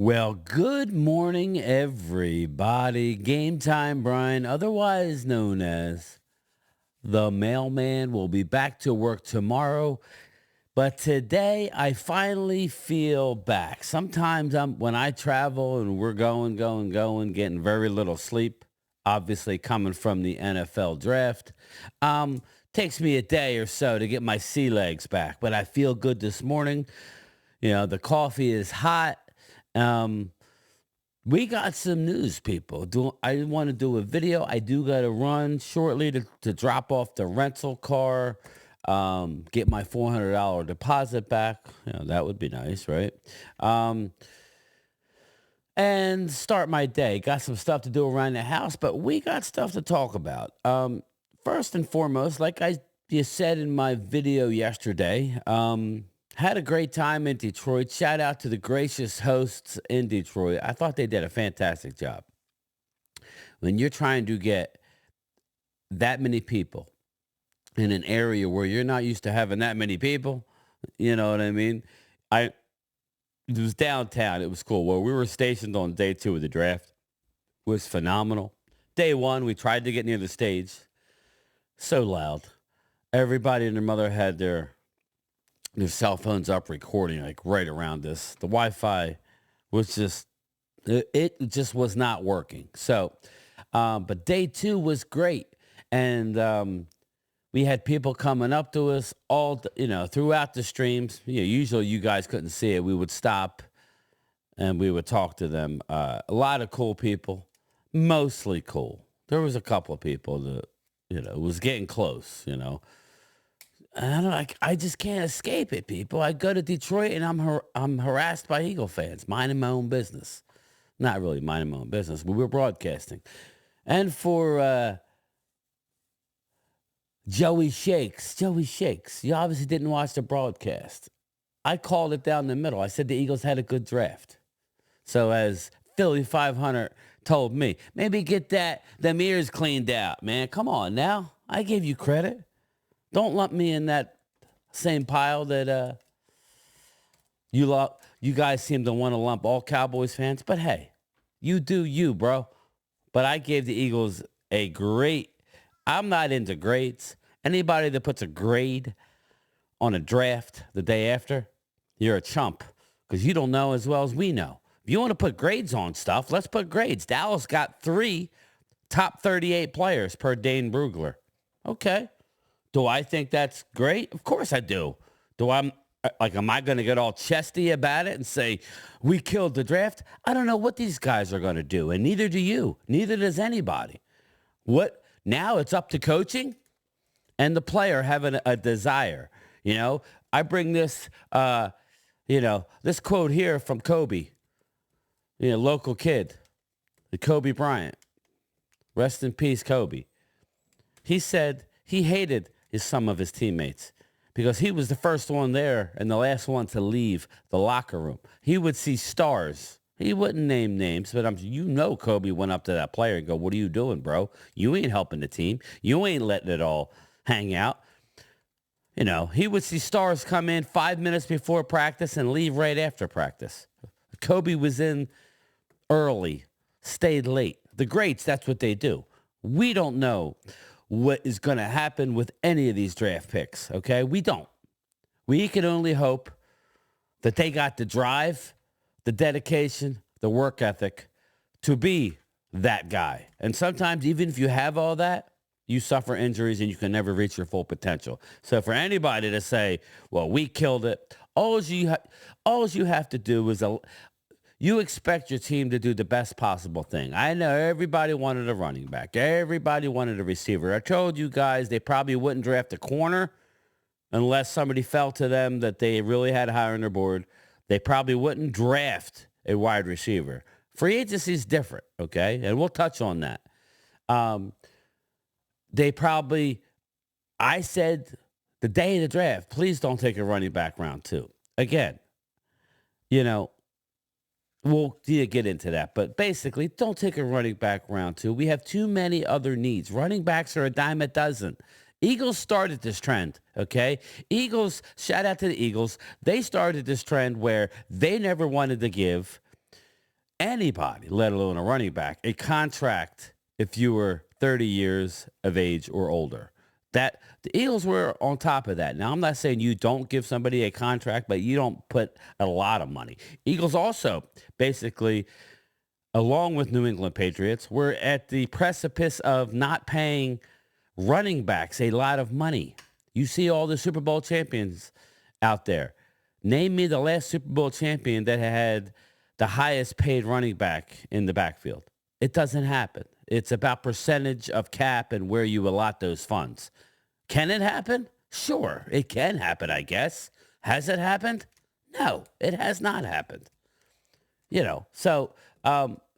Well, good morning, everybody. Game time, Brian, otherwise known as the mailman, will be back to work tomorrow. But today, I finally feel back. Sometimes when I travel and we're going, getting very little sleep. Obviously, coming from the NFL draft, takes me a day or so to get my sea legs back. But I feel good this morning. The coffee is hot. Um, we got some news, people. I want to do a video. I do got to run shortly to drop off the rental car, get my $400 deposit back. That would be nice, right? Um, and start my day. Got some stuff to do around the house, but we got stuff to talk about. First and foremost, like I just said in my video yesterday, had a great time in Detroit. Shout out to the gracious hosts in Detroit. I thought they did a fantastic job. When you're trying to get that many people in an area where you're not used to having that many people, you know what I mean? I It was downtown. It was cool. Well, we were stationed on day two of the draft. It was phenomenal. Day one, we tried to get near the stage. So loud. Everybody and their mother had their cell phones up recording like right around us. The Wi-Fi was it just was not working. So, but day two was great, and we had people coming up to us throughout the streams. Usually you guys couldn't see it. We would stop and we would talk to them. A lot of cool people, mostly cool. There was a couple of people that it was getting close. I don't know. I just can't escape it, people. I go to Detroit and I'm harassed by Eagle fans, minding my own business. Not really minding my own business, but we're broadcasting. And for Joey Shakes, you obviously didn't watch the broadcast. I called it down the middle. I said the Eagles had a good draft. So as Philly 500 told me, maybe get them ears cleaned out, man. Come on now. I gave you credit. Don't lump me in that same pile that you guys seem to want to lump all Cowboys fans. But hey, you do you, bro. But I gave the Eagles a great. I'm not into grades. Anybody that puts a grade on a draft the day after, you're a chump because you don't know as well as we know. If you want to put grades on stuff, let's put grades. Dallas got 3 top 38 players per Dane Brugler. Okay. Do I think that's great? Of course I do. Am I going to get all chesty about it and say, we killed the draft? I don't know what these guys are going to do, and neither do you. Neither does anybody. Now it's up to coaching and the player having a desire. I bring this, this quote here from Kobe, local kid, the Kobe Bryant. Rest in peace, Kobe. He said he hated some of his teammates because he was the first one there and the last one to leave the locker room. He would see stars. He wouldn't name names, but Kobe went up to that player and go, "What are you doing, bro? You ain't helping the team. You ain't letting it all hang out." He would see stars come in 5 minutes before practice and leave right after practice. Kobe was in early, stayed late. The greats, that's what they do. We don't know what is going to happen with any of these draft picks, okay? We don't. We can only hope that they got the drive, the dedication, the work ethic to be that guy. And sometimes, even if you have all that, you suffer injuries and you can never reach your full potential. So for anybody to say, well, we killed it, all you have to do is you expect your team to do the best possible thing. I know everybody wanted a running back. Everybody wanted a receiver. I told you guys they probably wouldn't draft a corner unless somebody felt to them that they really had higher on their board. They probably wouldn't draft a wide receiver. Free agency is different, okay? And we'll touch on that. I said the day of the draft, please don't take a running back round 2. Again, we'll get into that. But basically, don't take a running back round 2. We have too many other needs. Running backs are a dime a dozen. Eagles started this trend, okay? Shout out to the Eagles. They started this trend where they never wanted to give anybody, let alone a running back, a contract if you were 30 years of age or older. That the Eagles were on top of that. Now, I'm not saying you don't give somebody a contract, but you don't put a lot of money. Eagles also basically, along with New England Patriots, were at the precipice of not paying running backs a lot of money. You see all the Super Bowl champions out there. Name me the last Super Bowl champion that had the highest paid running back in the backfield. It doesn't happen. It's about percentage of cap and where you allot those funds. Can it happen? Sure, it can happen, I guess. Has it happened? No, it has not happened. So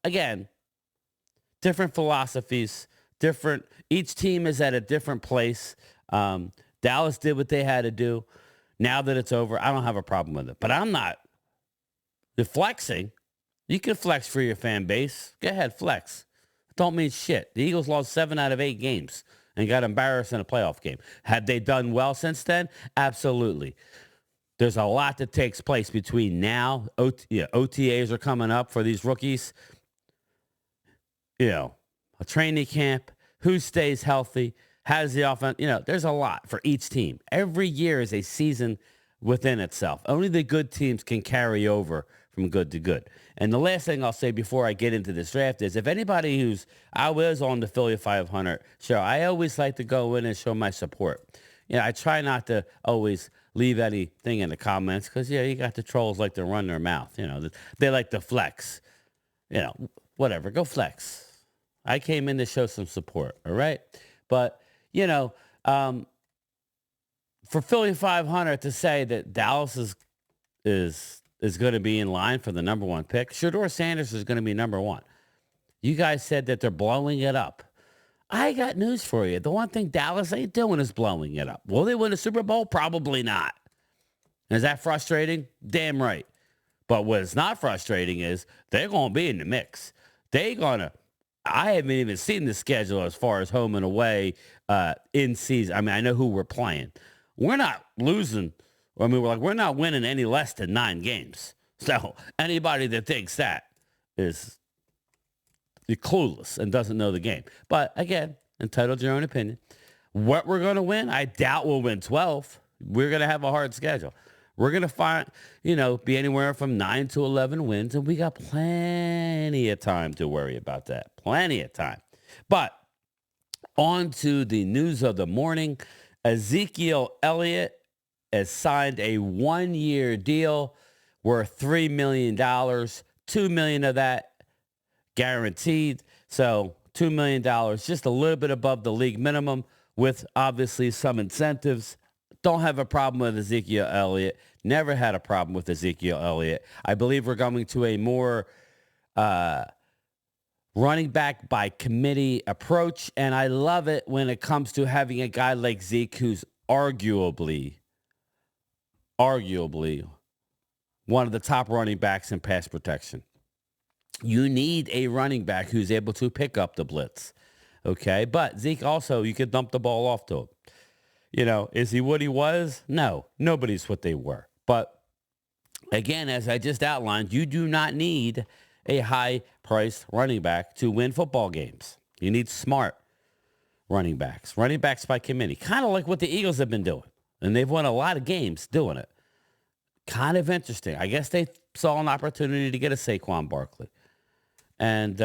again, different philosophies, each team is at a different place. Dallas did what they had to do. Now that it's over, I don't have a problem with it. But I'm not. The flexing, you can flex for your fan base. Go ahead, flex. Don't mean shit. The Eagles lost 7 out of 8 games and got embarrassed in a playoff game. Had they done well since then? Absolutely. There's a lot that takes place between now. OTAs are coming up for these rookies. A training camp. Who stays healthy? How does the offense? There's a lot for each team. Every year is a season within itself. Only the good teams can carry over from good to good. And the last thing I'll say before I get into this draft is if anybody I was on the Philly 500 show, I always like to go in and show my support. I try not to always leave anything in the comments because, you got the trolls like to run their mouth. They like to flex. Whatever, go flex. I came in to show some support, all right? But, for Philly 500 to say that Dallas is going to be in line for the number 1 pick, Shedeur Sanders is going to be number 1. You guys said that they're blowing it up. I got news for you. The one thing Dallas ain't doing is blowing it up. Will they win a Super Bowl? Probably not. Is that frustrating? Damn right. But what is not frustrating is they're going to be in the mix. I haven't even seen the schedule as far as home and away in season. I mean, I know who we're playing. We're not losing. We're not winning any less than 9 games. So anybody that thinks that is clueless and doesn't know the game. But again, entitled to your own opinion. What we're going to win, I doubt we'll win 12. We're going to have a hard schedule. We're going to be anywhere from 9 to 11 wins, and we got plenty of time to worry about that. Plenty of time. But on to the news of the morning. Ezekiel Elliott has signed a 1-year deal worth $3 million. $2 million of that guaranteed. So $2 million, just a little bit above the league minimum with obviously some incentives. Don't have a problem with Ezekiel Elliott. Never had a problem with Ezekiel Elliott. I believe we're going to a more running back by committee approach. And I love it when it comes to having a guy like Zeke who's arguably one of the top running backs in pass protection. You need a running back who's able to pick up the blitz. Okay. But Zeke also, you could dump the ball off to him. Is he what he was? No, nobody's what they were. But again, as I just outlined, you do not need a high-priced running back to win football games. You need smart running backs by committee, kind of like what the Eagles have been doing. And they've won a lot of games doing it. Kind of interesting. I guess they saw an opportunity to get a Saquon Barkley. And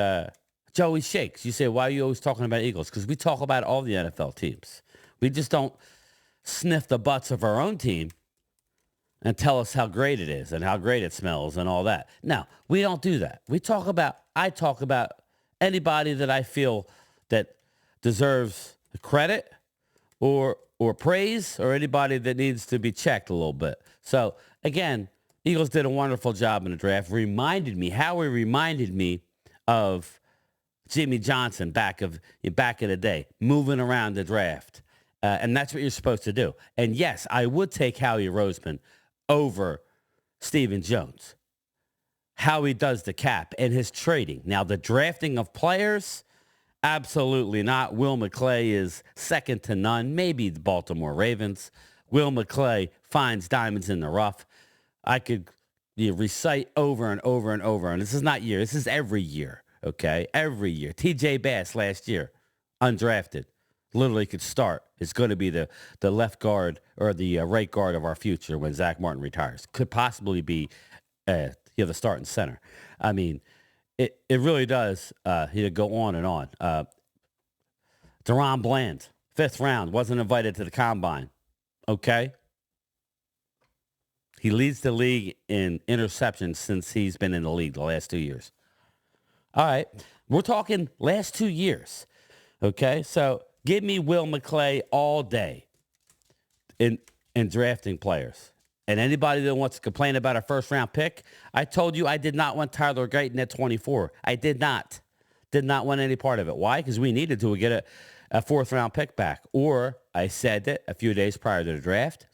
Joey shakes. You say, why are you always talking about Eagles? Because we talk about all the NFL teams. We just don't sniff the butts of our own team and tell us how great it is and how great it smells and all that. No, we don't do that. I talk about anybody that I feel that deserves credit or praise, or anybody that needs to be checked a little bit. So again, Eagles did a wonderful job in the draft. Howie reminded me of Jimmy Johnson back in the day, moving around the draft. And that's what you're supposed to do. And yes, I would take Howie Roseman over Stephen Jones. How he does the cap and his trading. Now, the drafting of players, absolutely not. Will McClay is second to none. Maybe the Baltimore Ravens. Will McClay finds diamonds in the rough. I could you recite over and over and over. And this is not year. This is every year. Okay. Every year. TJ Bass last year, undrafted, literally could start. It's going to be the left guard or the right guard of our future when Zach Martin retires. Could possibly be the starting center. I mean, it really does go on and on. Deron Bland, 5th round, wasn't invited to the combine. Okay. He leads the league in interceptions since he's been in the league the last 2 years. All right. We're talking last 2 years. Okay. So give me Will McClay all day in drafting players. And anybody that wants to complain about a first-round pick, I told you I did not want Tyler Guyton at 24. I did not. Did not want any part of it. Why? Because we needed to get a 4th-round pick back. Or I said it a few days prior to the draft.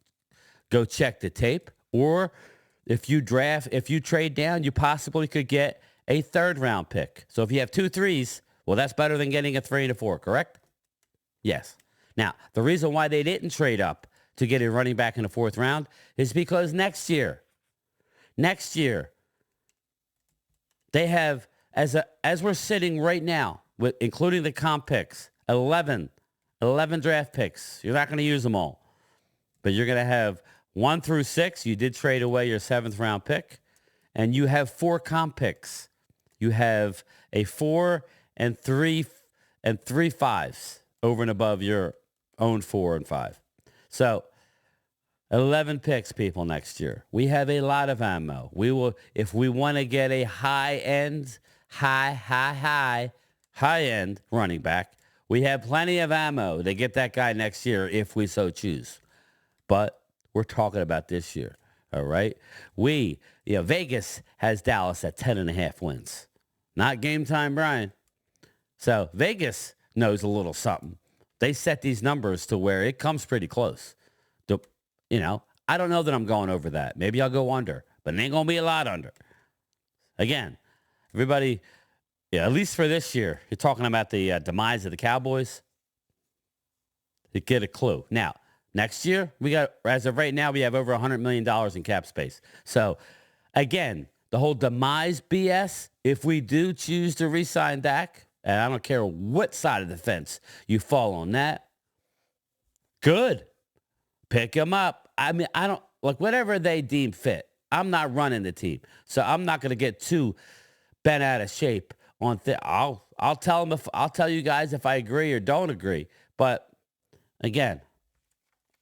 Go check the tape. Or if you trade down, you possibly could get a 3rd-round pick. So if you have 2 3s, well, that's better than getting a 3 and a 4, correct? Yes. Now, the reason why they didn't trade up to get a running back in the 4th round is because next year, they have, as we're sitting right now, with including the comp picks, 11 draft picks. You're not going to use them all, but you're going to have 1 through 6. You did trade away your 7th round pick, and you have 4 comp picks. You have a 4 and 3 5s over and above your own 4 and 5. So 11 picks, people, next year. We have a lot of ammo. We will, if we want to get a high-end running back, we have plenty of ammo to get that guy next year if we so choose. But we're talking about this year, all right? Vegas has Dallas at 10.5 wins. Not game time, Brian. So Vegas knows a little something. They set these numbers to where it comes pretty close. I don't know that I'm going over that. Maybe I'll go under, but it ain't going to be a lot under. Again, everybody, at least for this year, you're talking about the demise of the Cowboys. You get a clue. Now, next year, as of right now, we have over $100 million in cap space. So, again, the whole demise BS, if we do choose to re-sign Dak, and I don't care what side of the fence you fall on that, good. Pick him up. I mean, I don't, whatever they deem fit. I'm not running the team. So I'm not going to get too bent out of shape on I'll tell you guys if I agree or don't agree. But again,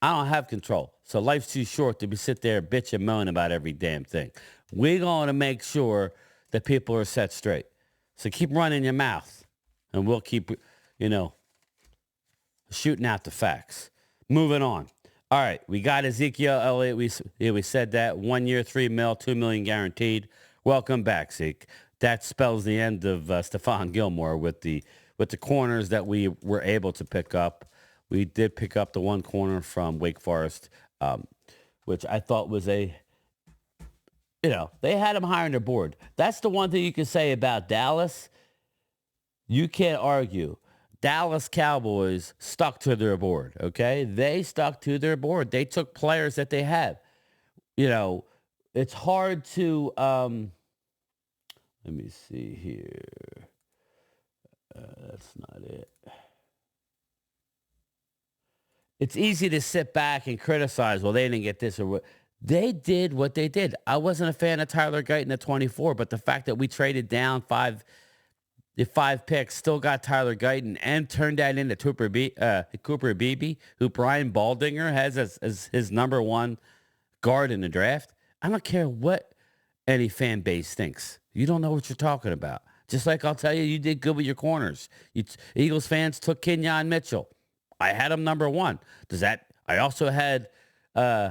I don't have control. So life's too short to be sit there bitch and moan about every damn thing. We're going to make sure that people are set straight. So keep running your mouth and we'll keep, shooting out the facts. Moving on. All right, we got Ezekiel Elliott. We said that 1 year, $3 million, $2 million guaranteed. Welcome back, Zeke. That spells the end of Stephon Gilmore with the corners that we were able to pick up. We did pick up the one corner from Wake Forest, which I thought was they had him higher on their board. That's the one thing you can say about Dallas. You can't argue. Dallas Cowboys stuck to their board, okay? They stuck to their board. They took players that they have. It's hard to, let me see here. That's not it. It's easy to sit back and criticize, well, they didn't get this or what. They did what they did. I wasn't a fan of Tyler Guyton at 24, but the fact that we traded down 5 picks, still got Tyler Guyton, and turned that into Cooper Beebe, who Brian Baldinger has as his number 1 guard in the draft. I don't care what any fan base thinks. You don't know what you're talking about. Just like I'll tell you, you did good with your corners. Eagles fans took Kenyon Mitchell. I had him number 1. I also had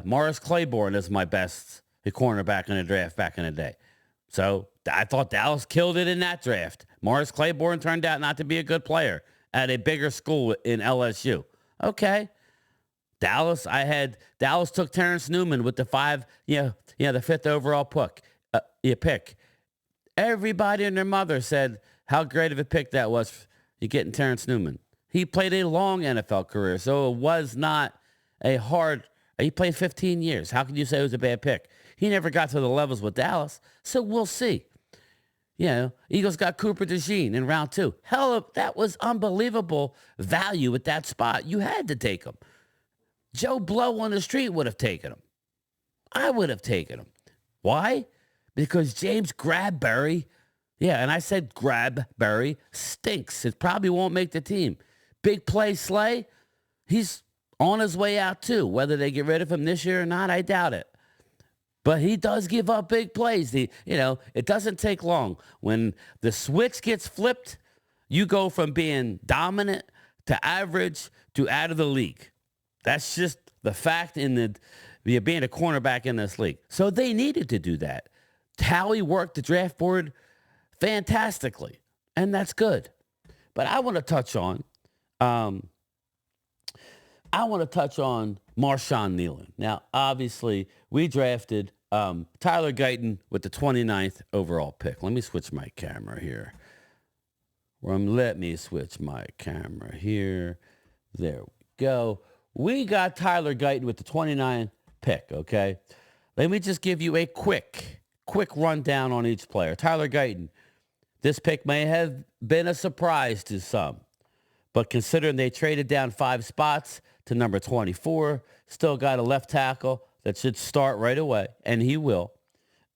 Morris Claiborne as my best cornerback in the draft back in the day. So I thought Dallas killed it in that draft. Morris Claiborne turned out not to be a good player at a bigger school in LSU. Okay. Dallas took Terrence Newman with the 5th overall pick. Everybody and their mother said how great of a pick that was. You're getting Terrence Newman. He played a long NFL career, so it was not he played 15 years. How can you say it was a bad pick? He never got to the levels with Dallas, so we'll see. Eagles got Cooper DeJean in round 2. Hell, that was unbelievable value at that spot. You had to take him. Joe Blow on the street would have taken him. I would have taken him. Why? Because James Bradberry, and I said Bradberry, stinks. It probably won't make the team. Big play Slay, he's on his way out too. Whether they get rid of him this year or not, I doubt it. But he does give up big plays. It doesn't take long. When the switch gets flipped, you go from being dominant to average to out of the league. That's just the fact in being a cornerback in this league. So they needed to do that. Tally worked the draft board fantastically, and that's good. But I want to touch on Marshawn Kneeland. Now, obviously, we drafted Tyler Guyton with the 29th overall pick. Let me switch my camera here. Let me switch my camera here. There we go. We got Tyler Guyton with the 29th pick, okay? Let me just give you a quick rundown on each player. Tyler Guyton, this pick may have been a surprise to some, but considering they traded down 5 spots to number 24, still got a left tackle that should start right away, and he will,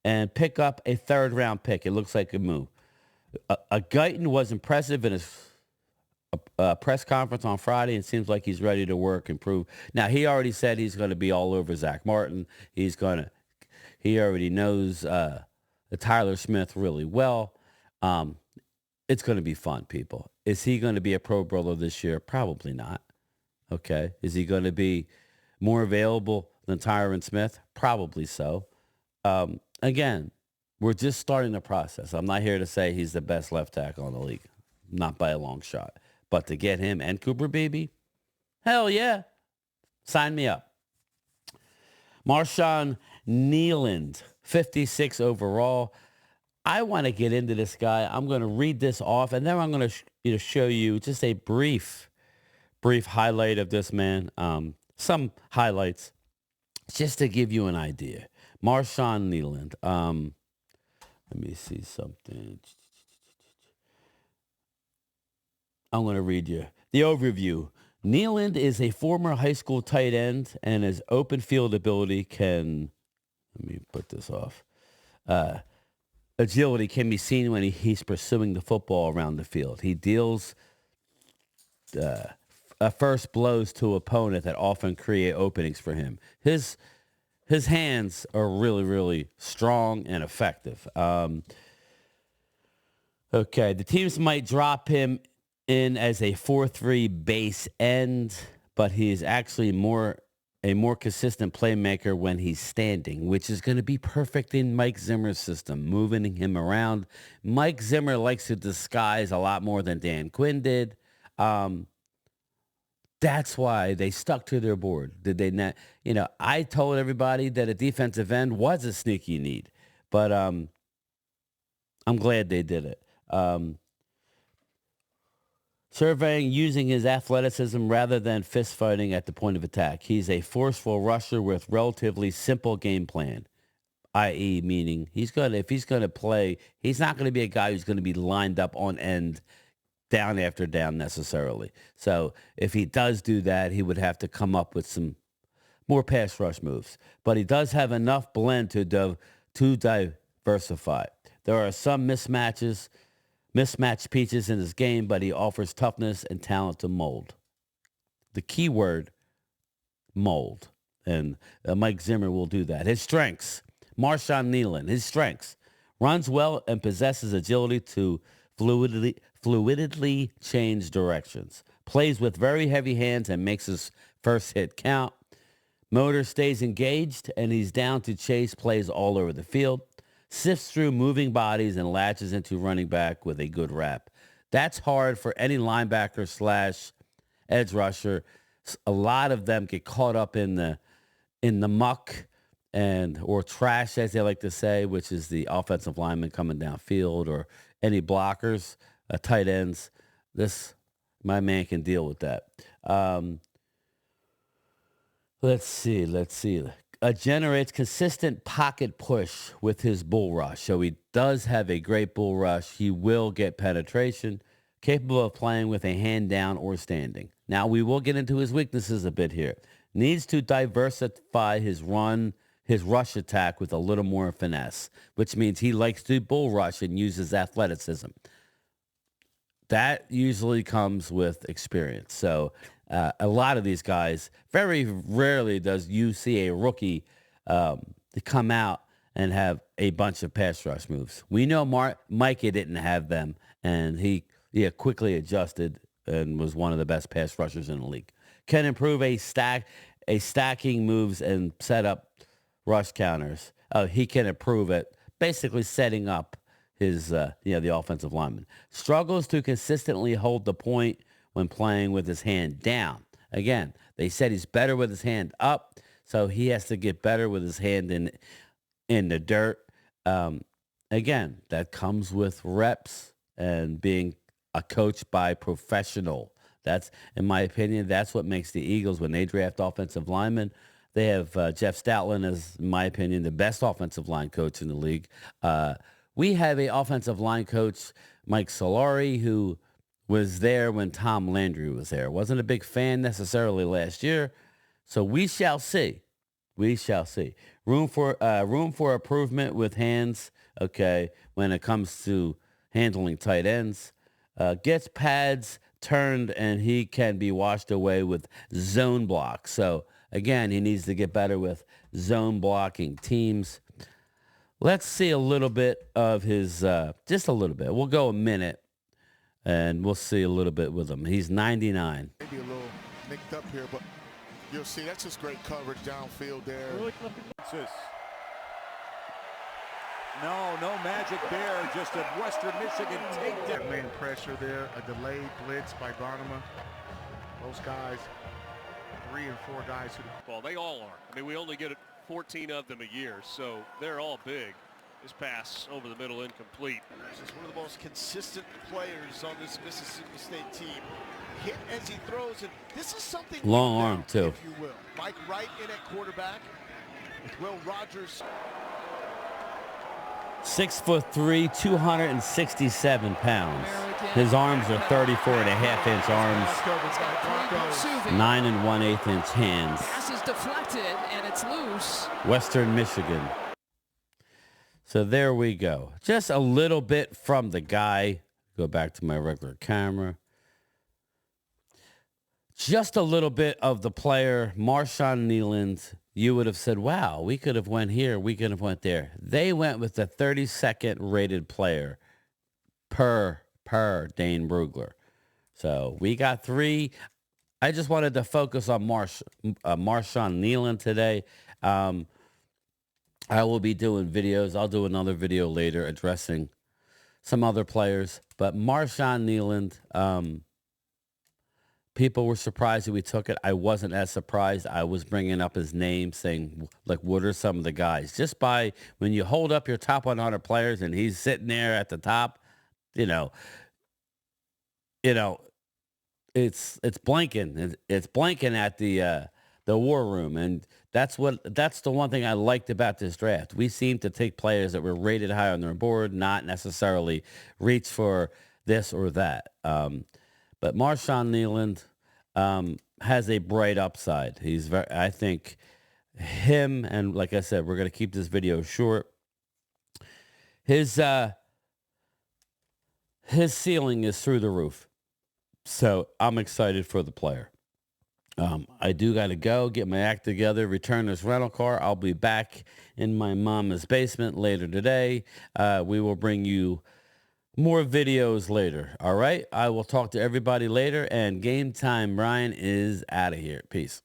and pick up a 3rd-round pick. It looks like a move. Guyton was impressive in his press conference on Friday, and seems like he's ready to work and prove. Now, he already said he's going to be all over Zach Martin. He already knows Tyler Smith really well. It's going to be fun, people. Is he going to be a Pro Bowler this year? Probably not. Okay. Is he going to be more available than Tyron Smith? Probably so. Again, we're just starting the process. I'm not here to say he's the best left tackle in the league. Not by a long shot. But to get him and Cooper Beebe, hell yeah. Sign me up. Marshawn Kneeland, 56 overall. I want to get into this guy. I'm going to read this off, and then I'm going to show you just a brief highlight of this man. Some highlights, just to give you an idea. Marshawn Kneeland. Let me see something. I'm going to read you the overview. Kneeland is a former high school tight end, and his open field ability let me put this off. Agility can be seen when he's pursuing the football around the field. He deals first blows to opponent that often create openings for him. His hands are really, really strong and effective. Okay, the teams might drop him in as a 4-3 base end, but he's actually a more consistent playmaker when he's standing, which is going to be perfect in Mike Zimmer's system, moving him around. Mike Zimmer likes to disguise a lot more than Dan Quinn did. That's why they stuck to their board. Did they not? I told everybody that a defensive end was a sneaky need, but I'm glad they did it. Surveying using his athleticism rather than fist fighting at the point of attack. He's a forceful rusher with relatively simple game plan, i.e. meaning if he's going to play, he's not going to be a guy who's going to be lined up on end down after down necessarily. So if he does do that, he would have to come up with some more pass rush moves. But he does have enough blend to diversify. There are some mismatched pieces in his game, but he offers toughness and talent to mold. The key word, mold. And Mike Zimmer will do that. His strengths, Marshawn Kneeland, his strengths. Runs well and possesses agility to fluidly change directions. Plays with very heavy hands and makes his first hit count. Motor stays engaged, and he's down to chase plays all over the field. Sifts through moving bodies and latches into running back with a good wrap. That's hard for any linebacker / edge rusher. A lot of them get caught up in the muck or trash, as they like to say, which is the offensive lineman coming downfield or any blockers, tight ends. My man can deal with that. Let's see. generates consistent pocket push with his bull rush. So he does have a great bull rush. He will get penetration, capable of playing with a hand down or standing. Now, we will get into his weaknesses a bit here. Needs to diversify his rush attack with a little more finesse, which means he likes to bull rush and uses athleticism. That usually comes with experience. So a lot of these guys, very rarely does you see a rookie to come out and have a bunch of pass rush moves. We know Micah didn't have them, and he quickly adjusted and was one of the best pass rushers in the league. Can improve a stacking moves and set up rush counters. He can improve at basically setting up his the offensive lineman. Struggles to consistently hold the point when playing with his hand down. Again, they said he's better with his hand up, so he has to get better with his hand in the dirt. Again, that comes with reps and being a coach by professional. That's, in my opinion, that's what makes the Eagles, when they draft offensive linemen, they have Jeff Stoutland as, in my opinion, the best offensive line coach in the league. We have a offensive line coach, Mike Solari, who was there when Tom Landry was there. Wasn't a big fan necessarily last year, so we shall see. We shall see. Room for improvement with hands. Okay, when it comes to handling tight ends, gets pads turned and he can be washed away with zone block. So again, he needs to get better with zone blocking teams. Let's see a little bit of his, just a little bit. We'll go a minute, and we'll see a little bit with him. He's 99. Maybe a little nicked up here, but you'll see that's just great coverage downfield there. No magic there. Just a Western Michigan takedown. Man pressure there, a delayed blitz by Barnuma. Those guys, 3 and 4 guys who. Well, they all are. I mean, we only get 14 of them a year, so they're all big. This pass over the middle, incomplete. This is one of the most consistent players on this Mississippi State team. Hit as he throws, and this is something long arm too, if you will. Mike Wright in at quarterback with Will Rogers. 6'3", 267 pounds. His arms are 34.5-inch arms, 9 1/8-inch hands. Pass is deflected and it's loose. Western Michigan. So there we go. Just a little bit from the guy. Go back to my regular camera. Just a little bit of the player, Marshawn Kneeland. You would have said, wow, we could have went here, we could have went there. They went with the 32nd rated player per Dane Brugler. So we got 3. I just wanted to focus on Marshawn Kneeland today. I will be doing videos. I'll do another video later addressing some other players. But Marshawn Kneeland, people were surprised that we took it. I wasn't as surprised. I was bringing up his name, saying, like, what are some of the guys? Just by when you hold up your top 100 players and he's sitting there at the top, it's blinking. It's blinking at the war room, and that's the one thing I liked about this draft. We seemed to take players that were rated high on their board, not necessarily reach for this or that. But Marshawn Kneeland has a bright upside. I think him, and like I said, we're going to keep this video short. His ceiling is through the roof. So I'm excited for the player. I do got to go get my act together, return this rental car. I'll be back in my mama's basement later today. We will bring you more videos later. All right. I will talk to everybody later, and Game Time Brian is out of here. Peace.